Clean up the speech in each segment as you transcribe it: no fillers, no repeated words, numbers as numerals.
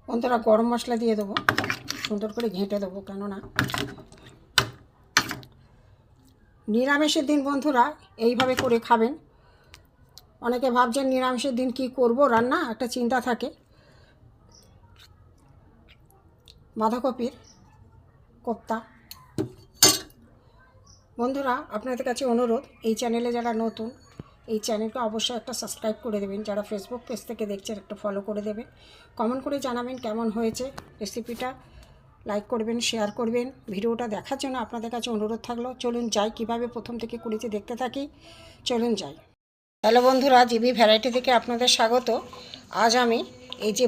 বন্ধুরা গরম মশলা দিয়ে দেবো, সুন্দর করে ঘেঁটে দেবো, কেননা নিরামিষের দিন বন্ধুরা এইভাবে করে খাবেন। অনেকে ভাবছেন নিরামিষের দিন কি করব রান্না, একটা চিন্তা থাকে। বাঁধাকপির কোপ্তা। বন্ধুরা আপনাদের কাছে অনুরোধ, এই চ্যানেলে যারা নতুন, এই চ্যানেলকে অবশ্যই একটা সাবস্ক্রাইব করে দেবেন। যারা ফেসবুক পেজ থেকে দেখছেন একটা ফলো করে দেবেন। কমেন্ট করে জানাবেন কেমন হয়েছে রেসিপিটা, লাইক করবেন, শেয়ার করবেন। ভিডিওটা দেখার জন্য আপনাদের কাছে অনুরোধ থাকলো। চলুন যাই, কিভাবে প্রথম থেকে করেছি দেখতে থাকি। চলুন যাই। হ্যালো বন্ধুরা, জিবি ভ্যারাইটি থেকে আপনাদের স্বাগত। আজ আমি এই যে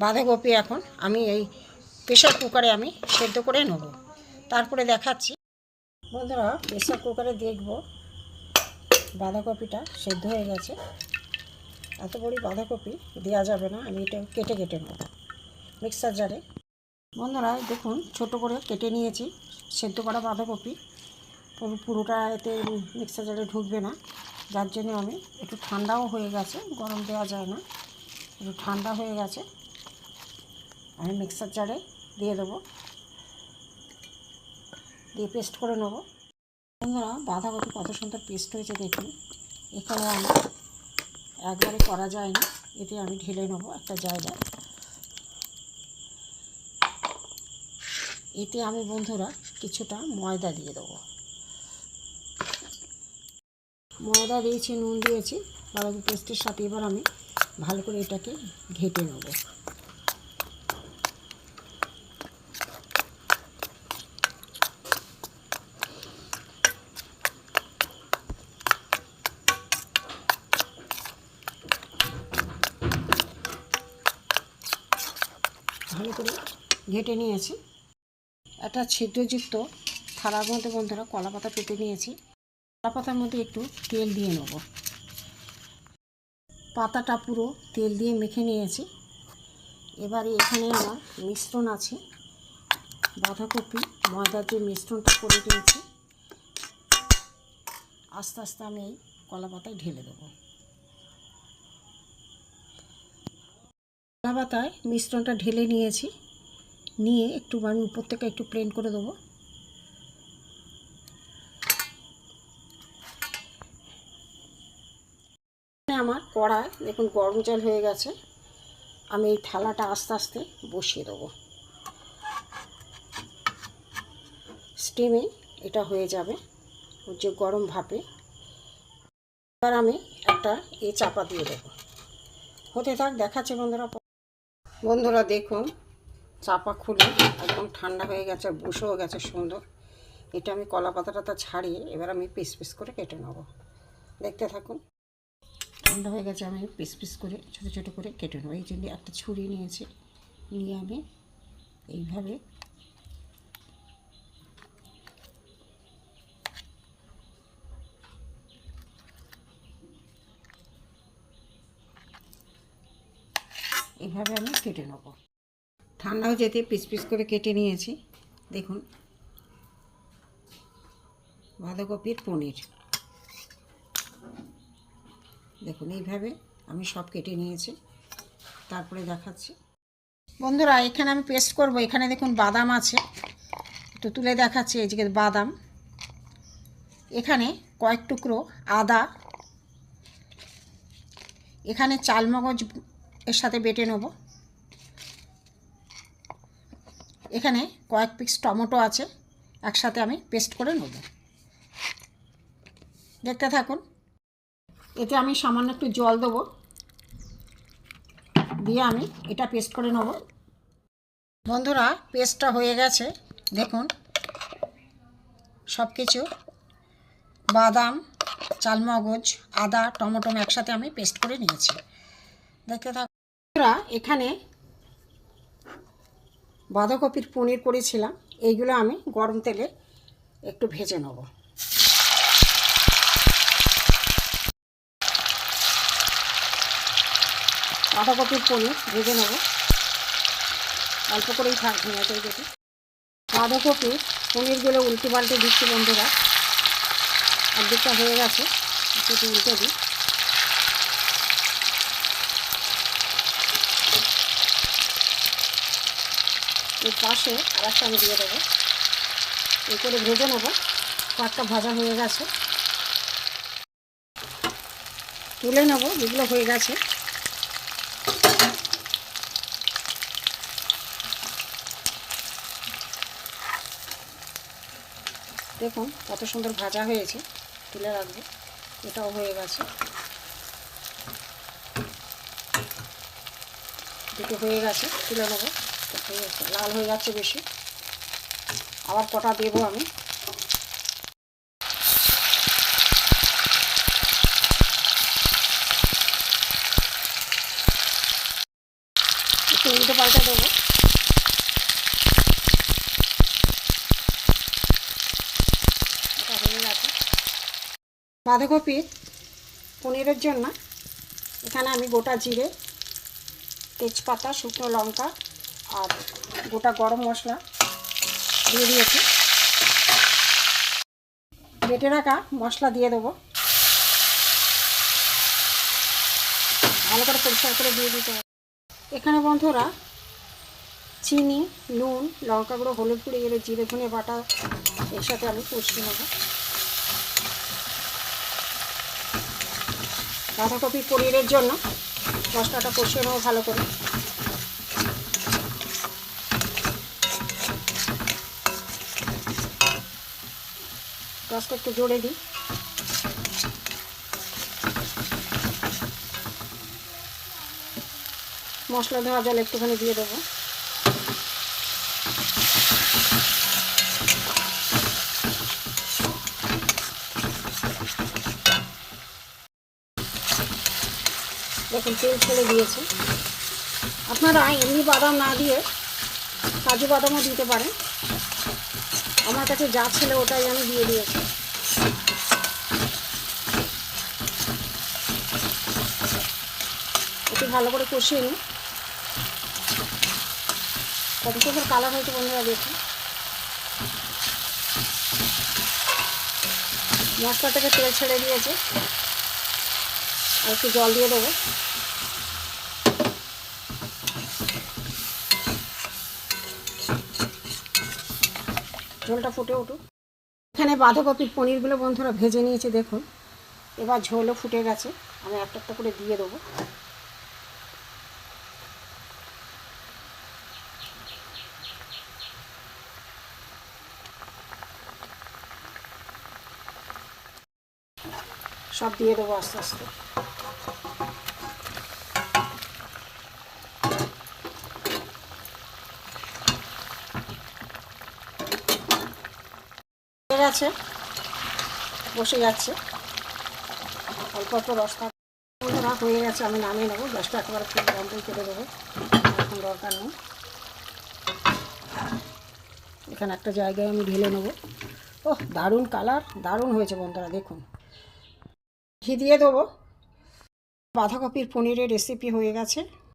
বাঁধাকপি এখন আমি এই প্রেশার কুকারে আমি সেদ্ধ করে নেব, তারপরে দেখাচ্ছি। বন্ধুরা প্রেশার কুকারে দেখব বাঁধাকপিটা সেদ্ধ হয়ে গেছে। এত বড় বাঁধাকপি দেওয়া যাবে না, আমি এটা কেটে কেটে নেব মিক্সার জারে। বন্ধুরা দেখুন ছোট করে কেটে নিয়েছি সেদ্ধ করা বাঁধাকপি। পুরোটা এতে মিক্সার জারে ঢুকবে না, যার জন্য আমি একটু ঠান্ডাও হয়ে গেছে, গরম দেওয়া যায় না, একটু ঠান্ডা হয়ে গেছে, আমি মিক্সার জারে দিয়ে দেবো, দিয়ে পেস্ট করে নেব। বন্ধুরা বাঁধাকপি কত সুন্দর পেস্ট হয়েছে দেখুন। এখানে আমি একবারে করা যায় না, এতে আমি ঢেলে নেব একটা জায়গায়। এতে আমি বন্ধুরা কিছুটা ময়দা দিয়ে দেবো। ময়দা দিয়েছি, নুন দিয়েছি বাঁধাকপি পেস্টের সাথে। এবার আমি ভালো করে এটাকে ঘেঁটে নেব। ভালো করে ঘেঁটে নিয়েছি। একটা ছিদ্রযুক্ত থালার মধ্যে বন্ধুরা কলা পাতা পেতে নিয়েছি। কলা পাতার মধ্যে একটু তেল দিয়ে নেব। পাতাটা পুরো তেল দিয়ে মেখে নিয়েছি। এবারে এখানে আমার মিশ্রণ আছে, বাঁধাকপি ময়দার যে মিশ্রণটা করে দিয়েছি, আস্তে আস্তে আমি এই কলা পাতায় ঢেলে দেবো। কলা পাতায় মিশ্রণটা ঢেলে নিয়েছি, নিয়ে একটু আমি উপর থেকে একটু প্লেন করে দেবো। আমার কড়ায় দেখুন গরম জল হয়ে গেছে, আমি এই থালাটা আস্তে আস্তে বসিয়ে দেবো। স্টিমে এটা হয়ে যাবে যে গরম ভাপে। এবার আমি একটা চাপা দিয়ে দেবো, হতে থাক, দেখাচ্ছে বন্ধুরা দেখুন চাপা খুলে একদম ঠান্ডা হয়ে গেছে, বসেও গেছে সুন্দর। এটা আমি কলা পাতাটা ছাড়িয়ে এবার আমি পিস পিস করে কেটে নেব, দেখতে থাকুন। ঠান্ডা হয়ে গেছে, আমি পিস পিস করে ছোটো ছোটো করে কেটে নেব। এই জন্য একটা ছুরি নিয়েছি, নিয়ে আমি এইভাবে আমি কেটে নেব। ঠান্ডা হয়ে যেতে পিস পিস করে কেটে নিয়েছি। দেখুন বাঁধাকপির পনির, দেখুন এইভাবে আমি সব কেটে নিয়েছি, তারপরে দেখাচ্ছি। বন্ধুরা এখানে আমি পেস্ট করব। এখানে দেখুন বাদাম আছে, একটু তুলে দেখাচ্ছি। এই যে বাদাম, এখানে কয়েক টুকরো আদা, এখানে চালমগজ এর সাথে বেটে নেব, এখানে কয়েক পিস টমেটো আছে, একসাথে আমি পেস্ট করে নেব, দেখতে থাকুন। এতে আমি সামান্য একটু জল দেবো, দিয়ে আমি এটা পেস্ট করে নেব। বন্ধুরা পেস্টটা হয়ে গেছে, দেখুন সব কিছু বাদাম, চালমগজ, আদা, টমেটো একসাথে আমি পেস্ট করে নিয়েছি, দেখতে থাকুন। বন্ধুরা এখানে বাঁধাকপির পনির করেছিলাম, এইগুলো আমি গরম তেলে একটু ভেজে নেব। বাঁধাকপির পনির ভেজে নেব, অল্প করেই থাকবে এটাই যেতে। বাঁধাকপির পনিরগুলো উল্টে পাল্টে দিচ্ছি বন্ধুরা, অর্ধেকটা হয়ে গেছে, একটু উল্টে দিই। এর পাশে আর একটা আমি দিয়ে দেবো, এই করে ভেজে নেবো। কয়েকটা ভাজা হয়ে গেছে, তুলে নেবো যেগুলো হয়ে গেছে। দেখুন কত সুন্দর ভাজা হয়েছে, তুলে রাখবো। এটাও হয়ে গেছে, দুটো হয়ে গেছে, তুলে নেবো। হয়ে গেছে, লাল হয়ে যাচ্ছে বেশি, আবার কটা দেবো আমি। একটু উল্টে পাল্টে দেবো। এটা হয়ে গেছে। বাঁধাকপির পনিরের জন্য এখানে আমি গোটা জিরে, তেজপাতা, শুকনো লঙ্কা আর গোটা গরম মশলা দিয়ে দিয়েছি। বেটে রাখা মশলা দিয়ে দেবো, ভালো করে পরিষ্কার করে দিয়ে দিতে হবে। এখানে বন্ধুরা চিনি, নুন, লঙ্কা গুঁড়ো, হলুদ গুঁড়ো, এর জিরে ধনে বাটা এর সাথে আমি কষিয়ে নেব। বাঁধাকপি পনিরের জন্য মশলাটা কষিয়ে নেবো ভালো করে। গ্যাসটা একটু জোরে দিই। মশলা ধোয়া জল একটুখানি দিয়ে দেবো। দেখুন তেল ছেড়ে দিয়েছে। আপনারা এমনি বাদাম না দিয়ে কাজু বাদামও দিতে পারেন, আমার কাছে যা ছিল ওটাই আমি দিয়ে দিয়েছি। একটু ভালো করে কষিয়ে নিই। কত সুন্দর কালার হয়েছে বন্ধুরা, দেখুন। মশলা থেকে তেল ছেড়ে দিয়েছে, আর একটু জল দিয়ে দেবো। ঝোলটা ফুটে উঠুক। এখানে বাঁধাকপির পনিরগুলো বন্ধুরা ভেজে নিয়েছি, দেখুন। এবার ঝোলও ফুটে গেছে, আমি একটা একটা করে দিয়ে দেবো। সব দিয়ে দেবো আস্তে আস্তে। হয়ে গেছে, বসে যাচ্ছে, অল্প অল্প রসটা বন্ধুরা হয়ে গেছে। আমি নামিয়ে নেবো, গ্যাসটা একেবারে খুব বন্ধই করে দেবো, এখন দরকার নেই। এখানে একটা জায়গায় আমি ঢেলে নেবো। ওহ, দারুণ কালার, দারুণ হয়েছে বন্ধুরা, দেখুন। ঘি দিয়ে দেবো। বাঁধাকপির পনিরের রেসিপি হয়ে গেছে।